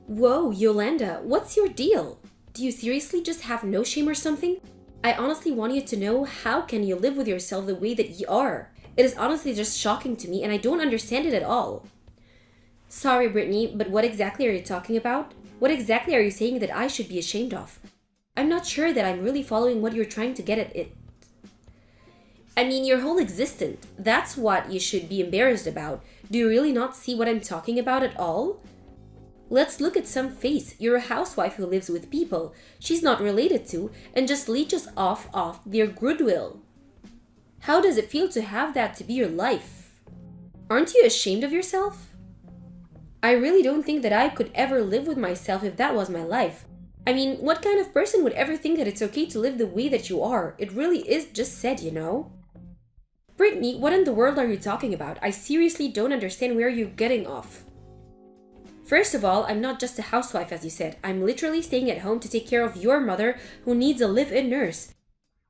Whoa, Yolanda, what's your deal? Do you seriously just have no shame or something? I honestly want you to know, how can you live with yourself the way that you are? It is honestly just shocking to me and I don't understand it at all. Sorry, Brittany, but what exactly are you talking about? What exactly are you saying that I should be ashamed of? I'm not sure that I'm really following what you're trying to get at it. I mean, your whole existence. That's what you should be embarrassed about. Do you really not see what I'm talking about at all? Let's look at some face. You're a housewife who lives with people she's not related to and just leeches off their goodwill. How does it feel to have that to be your life? Aren't you ashamed of yourself? I really don't think that I could ever live with myself if that was my life. I mean, what kind of person would ever think that it's okay to live the way that you are? It really is just said, you know? Brittany, what in the world are you talking about? I seriously don't understand where you're getting off. First of all, I'm not just a housewife, as you said. I'm literally staying at home to take care of your mother who needs a live-in nurse.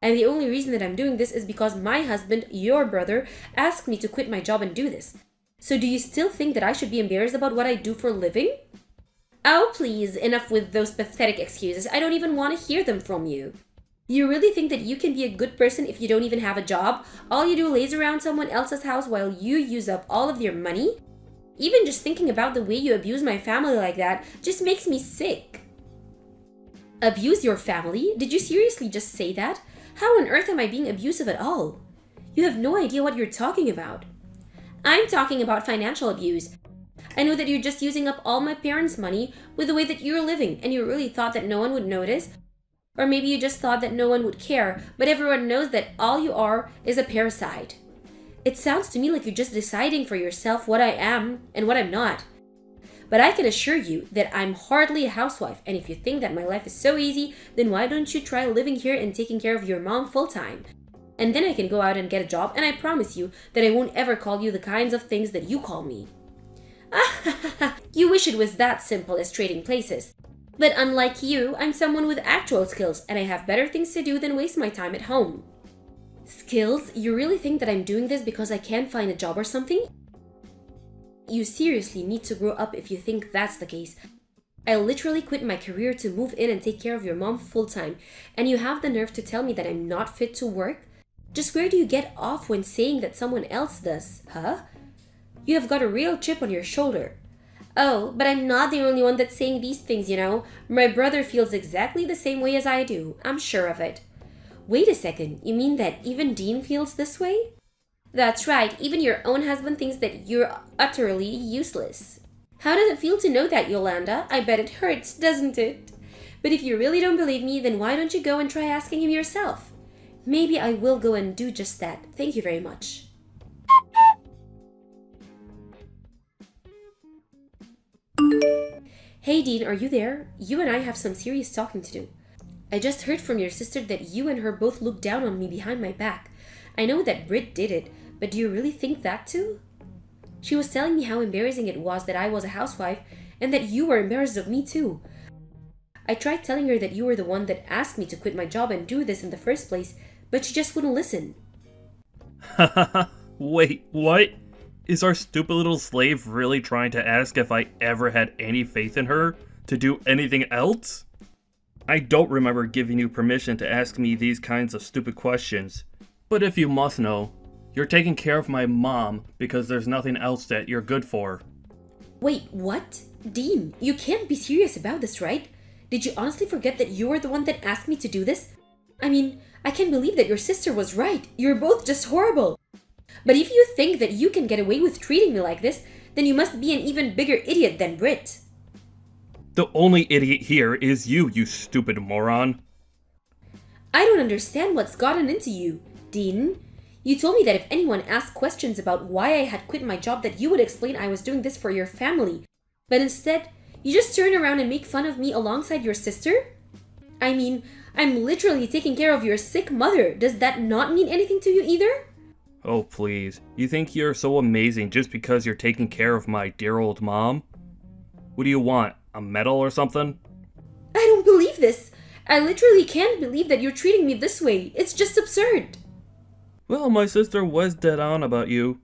And the only reason that I'm doing this is because my husband, your brother, asked me to quit my job and do this. So do you still think that I should be embarrassed about what I do for a living? Oh, please, enough with those pathetic excuses. I don't even want to hear them from you. You really think that you can be a good person if you don't even have a job? All you do lays around someone else's house while you use up all of your money? Even just thinking about the way you abuse my family like that just makes me sick. Abuse your family? Did you seriously just say that? How on earth am I being abusive at all? You have no idea what you're talking about. I'm talking about financial abuse. I know that you're just using up all my parents' money with the way that you're living, and you really thought that no one would notice. Or maybe you just thought that no one would care, but everyone knows that all you are is a parasite. It sounds to me like you're just deciding for yourself what I am and what I'm not. But I can assure you that I'm hardly a housewife, and if you think that my life is so easy, then why don't you try living here and taking care of your mom full-time? And then I can go out and get a job, and I promise you that I won't ever call you the kinds of things that you call me. You wish it was that simple as trading places. But unlike you, I'm someone with actual skills, and I have better things to do than waste my time at home. Skills? You really think that I'm doing this because I can't find a job or something? You seriously need to grow up if you think that's the case. I literally quit my career to move in and take care of your mom full-time, and you have the nerve to tell me that I'm not fit to work? Just where do you get off when saying that someone else does, huh? You have got a real chip on your shoulder. Oh, but I'm not the only one that's saying these things, you know. My brother feels exactly the same way as I do. I'm sure of it. Wait a second, you mean that even Dean feels this way? That's right, even your own husband thinks that you're utterly useless. How does it feel to know that, Yolanda? I bet it hurts, doesn't it? But if you really don't believe me, then why don't you go and try asking him yourself? Maybe I will go and do just that. Thank you very much. Hey Dean, are you there? You and I have some serious talking to do. I just heard from your sister that you and her both looked down on me behind my back. I know that Britt did it, but do you really think that too? She was telling me how embarrassing it was that I was a housewife and that you were embarrassed of me too. I tried telling her that you were the one that asked me to quit my job and do this in the first place, but she just wouldn't listen. Wait, what? Is our stupid little slave really trying to ask if I ever had any faith in her to do anything else? I don't remember giving you permission to ask me these kinds of stupid questions. But if you must know, you're taking care of my mom because there's nothing else that you're good for. Wait, what? Dean, you can't be serious about this, right? Did you honestly forget that you were the one that asked me to do this? I mean, I can't believe that your sister was right. You're both just horrible. But if you think that you can get away with treating me like this, then you must be an even bigger idiot than Britt. The only idiot here is you stupid moron. I don't understand what's gotten into you, Dean. You told me that if anyone asked questions about why I had quit my job, that you would explain I was doing this for your family. But instead, you just turn around and make fun of me alongside your sister? I mean, I'm literally taking care of your sick mother. Does that not mean anything to you either? Oh please, you think you're so amazing just because you're taking care of my dear old mom? What do you want, a medal or something? I don't believe this. I literally can't believe that you're treating me this way. It's just absurd. Well, my sister was dead on about you.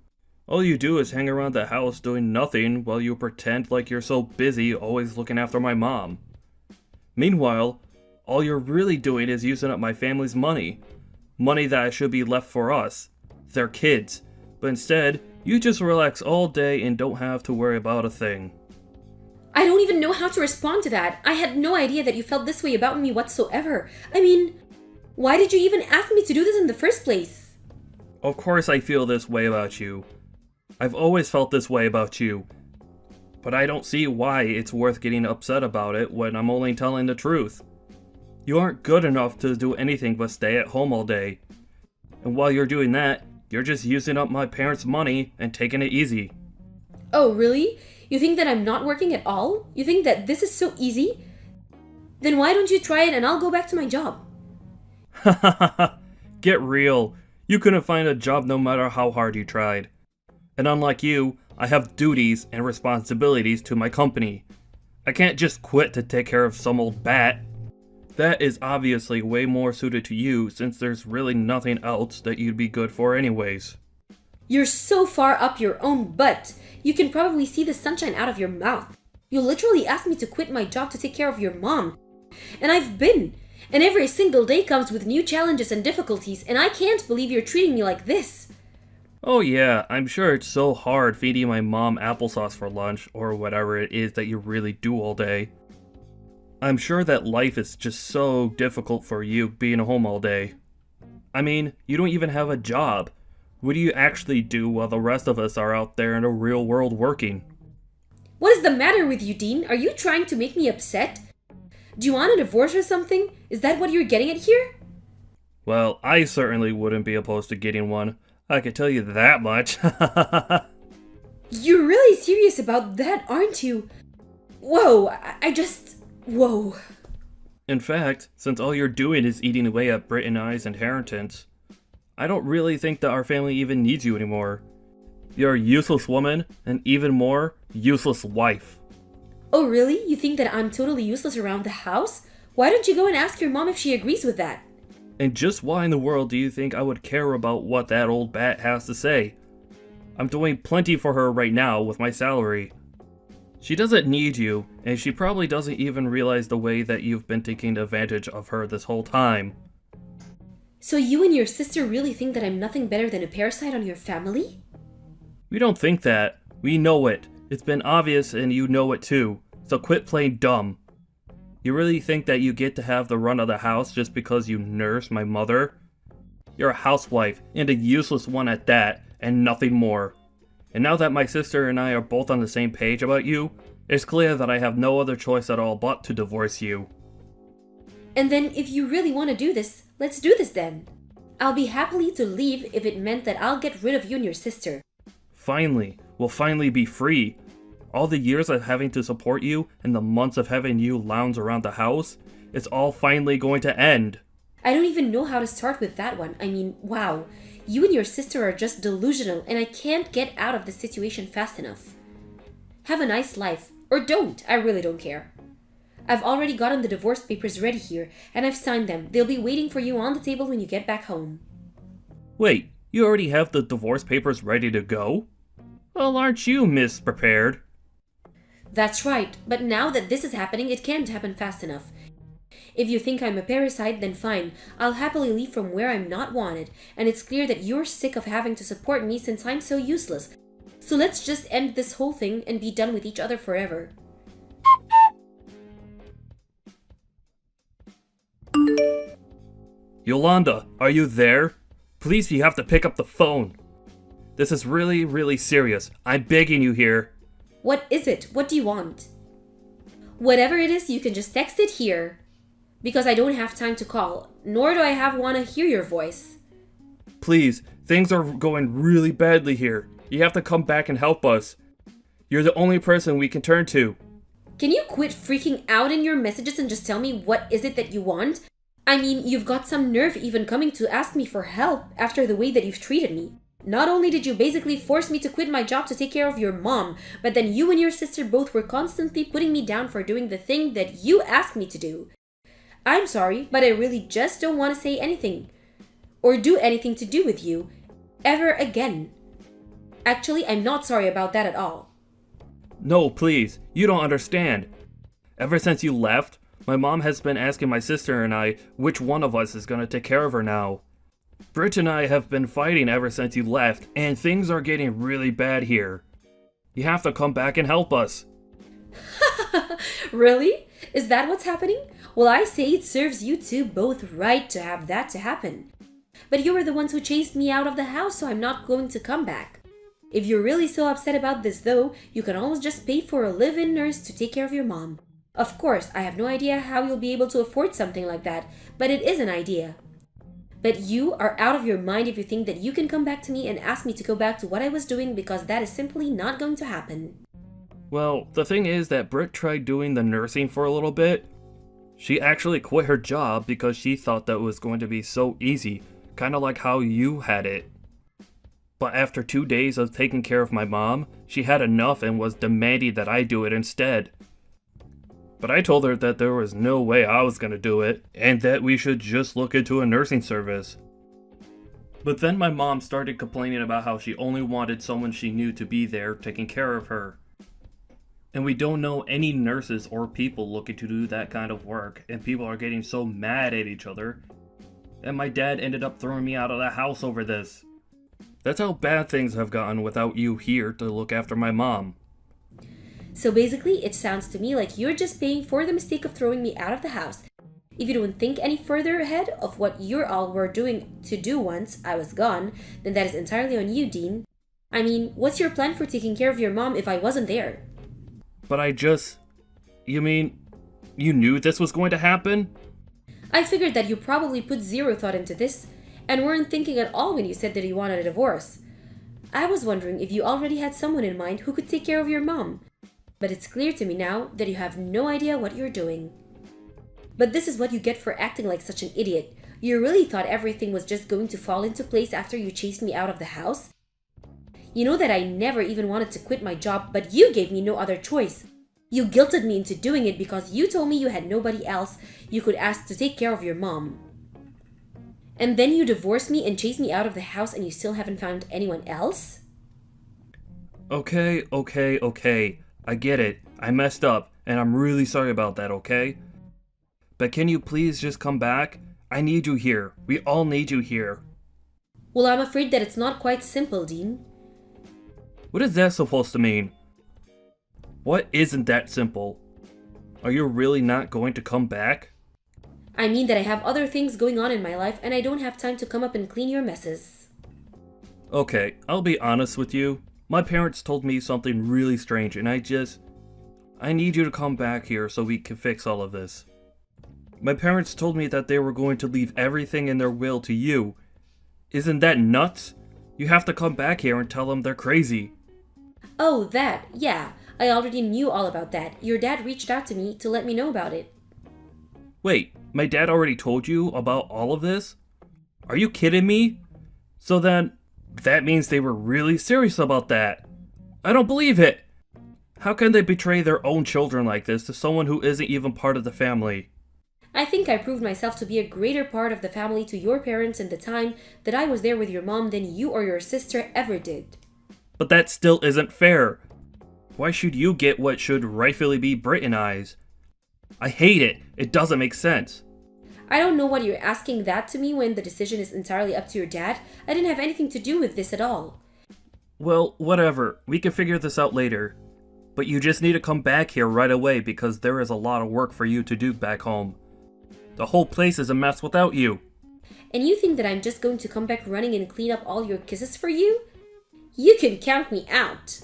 All you do is hang around the house doing nothing while you pretend like you're so busy always looking after my mom. Meanwhile, all you're really doing is using up my family's money. Money that should be left for us, their kids. But instead, you just relax all day and don't have to worry about a thing. I don't even know how to respond to that. I had no idea that you felt this way about me whatsoever. I mean, why did you even ask me to do this in the first place? Of course I feel this way about you. I've always felt this way about you. But I don't see why it's worth getting upset about it when I'm only telling the truth. You aren't good enough to do anything but stay at home all day. And while you're doing that, you're just using up my parents' money and taking it easy. Oh, really? You think that I'm not working at all? You think that this is so easy? Then why don't you try it and I'll go back to my job? Get real. You couldn't find a job no matter how hard you tried. And unlike you, I have duties and responsibilities to my company. I can't just quit to take care of some old bat. That is obviously way more suited to you since there's really nothing else that you'd be good for anyways. You're so far up your own butt. You can probably see the sunshine out of your mouth. You literally asked me to quit my job to take care of your mom. And I've been. And every single day comes with new challenges and difficulties, and I can't believe you're treating me like this. Oh yeah, I'm sure it's so hard feeding my mom applesauce for lunch or whatever it is that you really do all day. I'm sure that life is just so difficult for you being home all day. I mean, you don't even have a job. What do you actually do while the rest of us are out there in the real world working? What is the matter with you, Dean? Are you trying to make me upset? Do you want a divorce or something? Is that what you're getting at here? Well, I certainly wouldn't be opposed to getting one. I can tell you that much. You're really serious about that, aren't you? Whoa, whoa. In fact, since all you're doing is eating away at Britt and I's inheritance, I don't really think that our family even needs you anymore. You're a useless woman, and even more, useless wife. Oh really? You think that I'm totally useless around the house? Why don't you go and ask your mom if she agrees with that? And just why in the world do you think I would care about what that old bat has to say? I'm doing plenty for her right now with my salary. She doesn't need you, and she probably doesn't even realize the way that you've been taking advantage of her this whole time. So you and your sister really think that I'm nothing better than a parasite on your family? We don't think that. We know it. It's been obvious and you know it too. So quit playing dumb. You really think that you get to have the run of the house just because you nurse my mother? You're a housewife, and a useless one at that, and nothing more. And now that my sister and I are both on the same page about you, it's clear that I have no other choice at all but to divorce you. And then if you really want to do this, let's do this then. I'll be happily to leave if it meant that I'll get rid of you and your sister. Finally, we'll finally be free. All the years of having to support you and the months of having you lounge around the house, it's all finally going to end. I don't even know how to start with that one. I mean, wow. You and your sister are just delusional and I can't get out of this situation fast enough. Have a nice life. Or don't. I really don't care. I've already gotten the divorce papers ready here and I've signed them. They'll be waiting for you on the table when you get back home. Wait, you already have the divorce papers ready to go? Well, aren't you misprepared? That's right, but now that this is happening, it can't happen fast enough. If you think I'm a parasite, then fine. I'll happily leave from where I'm not wanted, and it's clear that you're sick of having to support me since I'm so useless. So let's just end this whole thing and be done with each other forever. Yolanda, are you there? Please, you have to pick up the phone. This is really, really serious. I'm begging you here. What is it? What do you want? Whatever it is, you can just text it here. Because I don't have time to call, nor do I want to hear your voice. Please, things are going really badly here. You have to come back and help us. You're the only person we can turn to. Can you quit freaking out in your messages and just tell me what is it that you want? I mean, you've got some nerve even coming to ask me for help after the way that you've treated me. Not only did you basically force me to quit my job to take care of your mom, but then you and your sister both were constantly putting me down for doing the thing that you asked me to do. I'm sorry, but I really just don't want to say anything or do anything to do with you ever again. Actually, I'm not sorry about that at all. No, please, you don't understand. Ever since you left, my mom has been asking my sister and I which one of us is gonna take care of her now. Britt and I have been fighting ever since you left, and things are getting really bad here. You have to come back and help us. Really? Is that what's happening? Well, I say it serves you two both right to have that to happen. But you were the ones who chased me out of the house, so I'm not going to come back. If you're really so upset about this though, you can always just pay for a live-in nurse to take care of your mom. Of course, I have no idea how you'll be able to afford something like that, but it is an idea. But you are out of your mind if you think that you can come back to me and ask me to go back to what I was doing, because that is simply not going to happen. Well, the thing is that Britt tried doing the nursing for a little bit. She actually quit her job because she thought that it was going to be so easy, kind of like how you had it. But after 2 days of taking care of my mom, she had enough and was demanding that I do it instead. But I told her that there was no way I was going to do it, and that we should just look into a nursing service. But then my mom started complaining about how she only wanted someone she knew to be there taking care of her. And we don't know any nurses or people looking to do that kind of work, and people are getting so mad at each other. And my dad ended up throwing me out of the house over this. That's how bad things have gotten without you here to look after my mom. So basically, it sounds to me like you're just paying for the mistake of throwing me out of the house. If you don't think any further ahead of what you all were doing to do once I was gone, then that is entirely on you, Dean. I mean, what's your plan for taking care of your mom if I wasn't there? But you mean, you knew this was going to happen? I figured that you probably put zero thought into this, and weren't thinking at all when you said that you wanted a divorce. I was wondering if you already had someone in mind who could take care of your mom. But it's clear to me now that you have no idea what you're doing. But this is what you get for acting like such an idiot. You really thought everything was just going to fall into place after you chased me out of the house? You know that I never even wanted to quit my job, but you gave me no other choice. You guilted me into doing it because you told me you had nobody else you could ask to take care of your mom. And then you divorced me and chased me out of the house, and you still haven't found anyone else? Okay. I get it. I messed up, and I'm really sorry about that, okay? But can you please just come back? I need you here. We all need you here. Well, I'm afraid that it's not quite simple, Dean. What is that supposed to mean? What isn't that simple? Are you really not going to come back? I mean that I have other things going on in my life, and I don't have time to come up and clean your messes. Okay, I'll be honest with you. My parents told me something really strange, and I need you to come back here so we can fix all of this. My parents told me that they were going to leave everything in their will to you. Isn't that nuts? You have to come back here and tell them they're crazy. Oh, that, yeah. I already knew all about that. Your dad reached out to me to let me know about it. Wait, my dad already told you about all of this? Are you kidding me? So then, that means they were really serious about that. I don't believe it. How can they betray their own children like this to someone who isn't even part of the family? I think I proved myself to be a greater part of the family to your parents in the time that I was there with your mom than you or your sister ever did. But that still isn't fair. Why should you get what should rightfully be Britt and I's? I hate it. It doesn't make sense. I don't know what you're asking that to me when the decision is entirely up to your dad. I didn't have anything to do with this at all. Well, whatever. We can figure this out later. But you just need to come back here right away because there is a lot of work for you to do back home. The whole place is a mess without you. And you think that I'm just going to come back running and clean up all your kisses for you? You can count me out.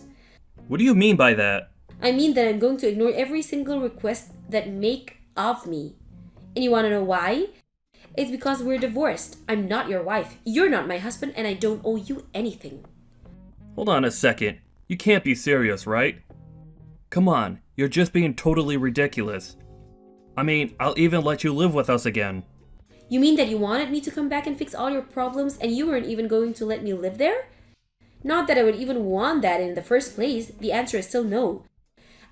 What do you mean by that? I mean that I'm going to ignore every single request that make of me. And you want to know why? It's because we're divorced. I'm not your wife. You're not my husband, and I don't owe you anything. Hold on a second. You can't be serious, right? Come on, you're just being totally ridiculous. I mean, I'll even let you live with us again. You mean that you wanted me to come back and fix all your problems, and you weren't even going to let me live there? Not that I would even want that in the first place. The answer is still no.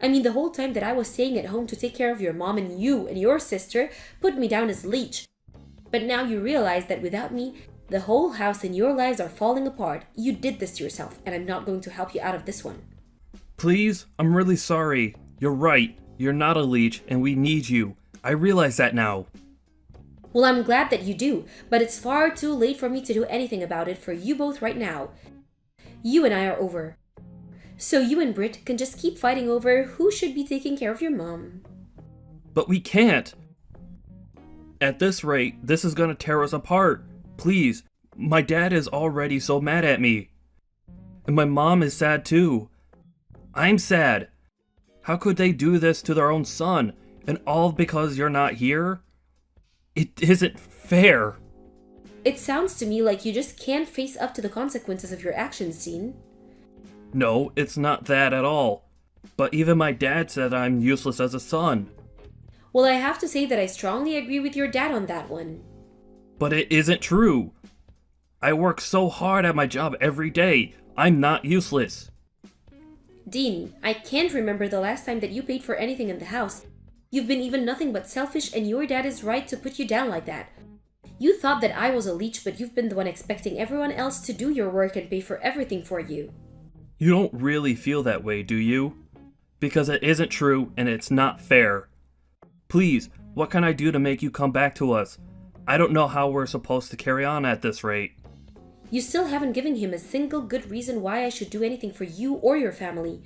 I mean, the whole time that I was staying at home to take care of your mom, and you and your sister put me down as leech. But now you realize that without me, The whole house and your lives are falling apart. You did this to yourself, and I'm not going to help you out of this one. Please, I'm really sorry. You're right. You're not a leech, and we need you. I realize that now. Well, I'm glad that you do, but it's far too late for me to do anything about it for you both right now. You and I are over. So you and Britt can just keep fighting over who should be taking care of your mom. But we can't. At this rate, this is gonna tear us apart. Please, my dad is already so mad at me. And my mom is sad too. I'm sad. How could they do this to their own son? And all because you're not here? It isn't fair. It sounds to me like you just can't face up to the consequences of your actions, Dean. No, it's not that at all. But even my dad said I'm useless as a son. Well, I have to say that I strongly agree with your dad on that one. But it isn't true. I work so hard at my job every day. I'm not useless. Dean, I can't remember the last time that you paid for anything in the house. You've been even nothing but selfish, and your dad is right to put you down like that. You thought that I was a leech, but you've been the one expecting everyone else to do your work and pay for everything for you. You don't really feel that way, do you? Because it isn't true and it's not fair. Please, what can I do to make you come back to us? I don't know how we're supposed to carry on at this rate. You still haven't given him a single good reason why I should do anything for you or your family.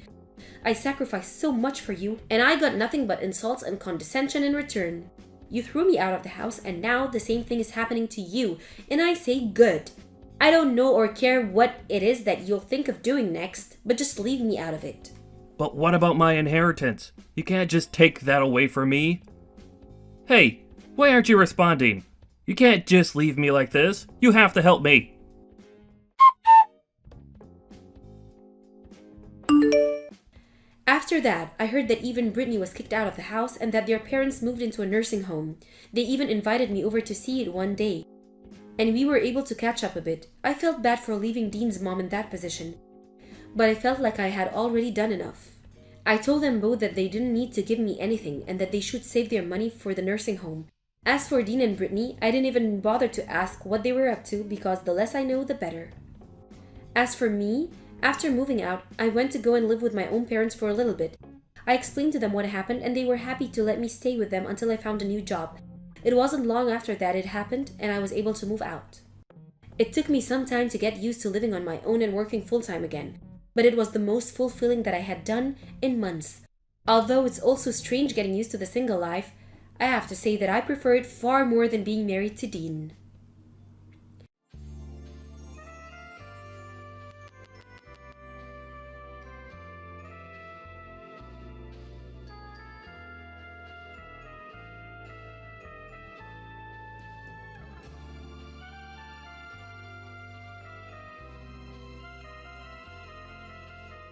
I sacrificed so much for you, and I got nothing but insults and condescension in return. You threw me out of the house, and now the same thing is happening to you, and I say good. I don't know or care what it is that you'll think of doing next, but just leave me out of it. But what about my inheritance? You can't just take that away from me. Hey, why aren't you responding? You can't just leave me like this. You have to help me. After that, I heard that even Brittany was kicked out of the house and that their parents moved into a nursing home. They even invited me over to see it one day. And we were able to catch up a bit. I felt bad for leaving Dean's mom in that position, but I felt like I had already done enough. I told them both that they didn't need to give me anything and that they should save their money for the nursing home. As for Dean and Brittany, I didn't even bother to ask what they were up to because the less I know, the better. As for me, after moving out, I went to go and live with my own parents for a little bit. I explained to them what happened and they were happy to let me stay with them until I found a new job. It wasn't long after that it happened and I was able to move out. It took me some time to get used to living on my own and working full-time again, but it was the most fulfilling that I had done in months. Although it's also strange getting used to the single life, I have to say that I prefer it far more than being married to Dean.